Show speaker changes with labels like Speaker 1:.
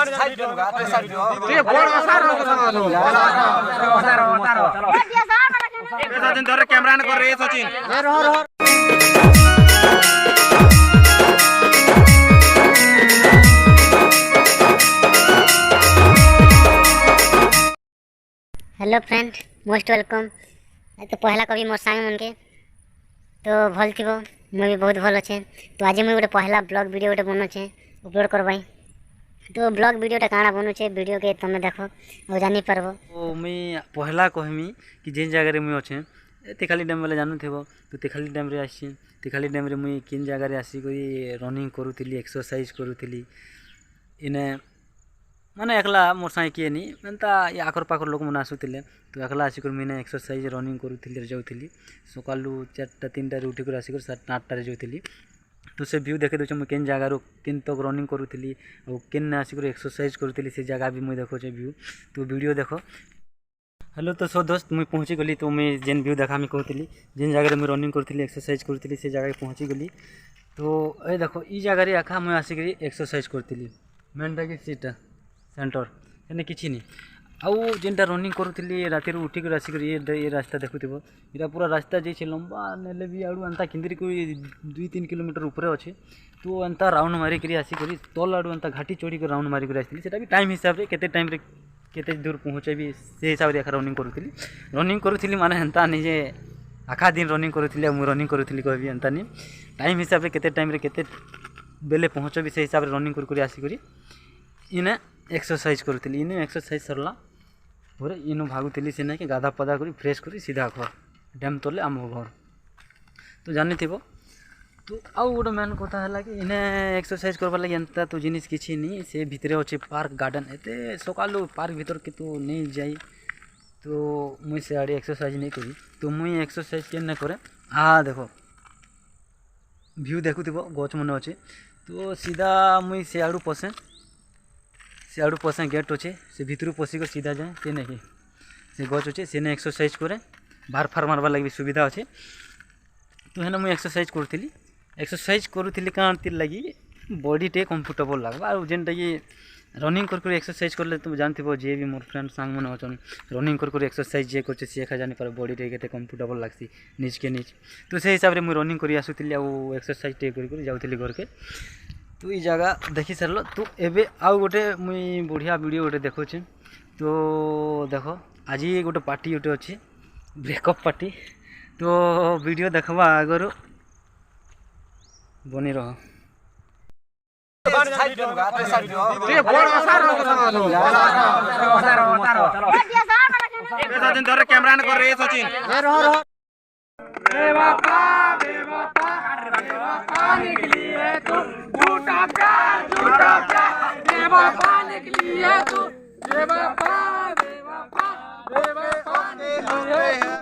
Speaker 1: Camera कर रहे Sachin
Speaker 2: hello friend most welcome. तो पहला कभी मोर सांग मन के तो भल थी मुझे भी बहुत भल अच्छे। तो आज मुझे गोटे पहला ब्लॉग वीडियो गोटे बनौचे अपलोड करवाई। तो ब्लॉग वीडियोटा काଣା बनौचे वीडियो के तुम देखो और जानी पारबो।
Speaker 3: तो मुई पहला कहमी कि जेन जगह मुई अच्छे तेखाली डैम वाले जानू थेबो। तो तेखाली डैम रे आसी तेखाली डैम रे मुई किन जगह रे आसी कोई रनिंग करूथिली एक्सरसाइज करूथिली इने माने एकला मोर साई किए नी एंता आखर पाखर लोक मन आसुतिले। तो एकला आसिक मैंने एक्सरसाइज रनिंग करूथिली जाउथिली सकालू 4टा 3टा रे उठिक आसिक 7टा 8टा रे जाउथिली। तो से व्यू देखे दउछ मुई केन जगह रो केन तक रनिंग करूथिली और केन आसिक एक्सरसाइज करूथिली से जगह भी मुई देखो व्यू। तो वीडियो देखो। हेलो तो सो दोस्त मुई पहुँची गली। तो मुई जेन व्यू देखा मैं कहती जेन जगह मुई रनिंग करूथिली एक्सरसाइज करूथिली से जगह पहुँची गली। तो ए देखो ई जगह रे आखा मुई आसिक एक्सरसाइज करूथिली मेनटा कि सीटा सेंटर एने किछि नहीं आउ जेनटा रनिंग करूथिली रातिर उठिक आसिक ये रास्ता देखुथिबो इरा पूरा रास्ता जे लंबा नेले भी आड़ू एंता किंदरी कोई 2-3 किलोमीटर ऊपर अच्छे। तो एंता राउंड मारिक आसिक तल आड़ू एंता घाटी चढ़ी राउंड मारिक आसती सेटा भी टाइम हिसाब से केते टाइम रे केते दूर पहुँचेबी से हिसाब से रनिंग करूथिली माने एंता निजे आखा दिन रनिंग करूथिली मु रनिंग करूथिली कहबी एंता नहीं टाइम हिसाब से केते टाइम रे केते बेले पहुँचबी से हिसाब से रनिंग कर आसिक इने एक्सरसाइज करूथिली। इने एक्सरसाइज सरला पूरे इनु भागुथिली से कि गाधा पदा करी फ्रेश करी सीधा घर डैम तले आम घर। तो जानी थी तो आउ गोटे मेन कथा है कि इने एक्सरसाइज करवा लगे एंता तो जिनिस किछि नहीं से भितरे अच्छे पार्क गार्डन एते सकालू पार्क भीतर के तो नहीं जाई। तो मुई से आड़े एक्सरसाइज नहीं करी। तो मुई एक्सरसाइज के न करे देखो व्यू देखुथिबो गछ मन अच्छे। तो सीधा मुई से आड़ू पसे गेट अच्छे से भितर पशिक सीधा जाए से नहीं से गच अच्छे से नहीं एक्सरसाइज करे बाहर फार मारवा लगे सुविधा अच्छे। तो हेना मुई एक्सरसाइज करूथिली काण तिर लगी बॉडी टे कंफर्टेबल लगवा और जेनटा कि रनिंग कर एक्सरसाइज करले तुम जानथिबो जे भी मोर फ्रेंड सांग मन अछन रनिंग कर एक्सरसाइज जे करछे से खा जानि पर बॉडी टे केते कंफर्टेबल लागसी नीच के नीच। तो से हिसाब रे मुई रनिंग करी आसुथिली आ एक्सरसाइज टे कर जाउथिली घर के। तो ये जगह देखी सारल। तो एबे आउ गोटे मुई बढ़िया वीडियो गोटे देखुचे। तो देखो आज गोटे पार्टी गोटे अच्छी ब्रेकअप पार्टी। तो वीडियो देखवा आगर बनी रह
Speaker 1: कैमरा कर रहे सचिन
Speaker 4: निकली है तू झूठा प्यार बेवफा निकली है तू बेवफा।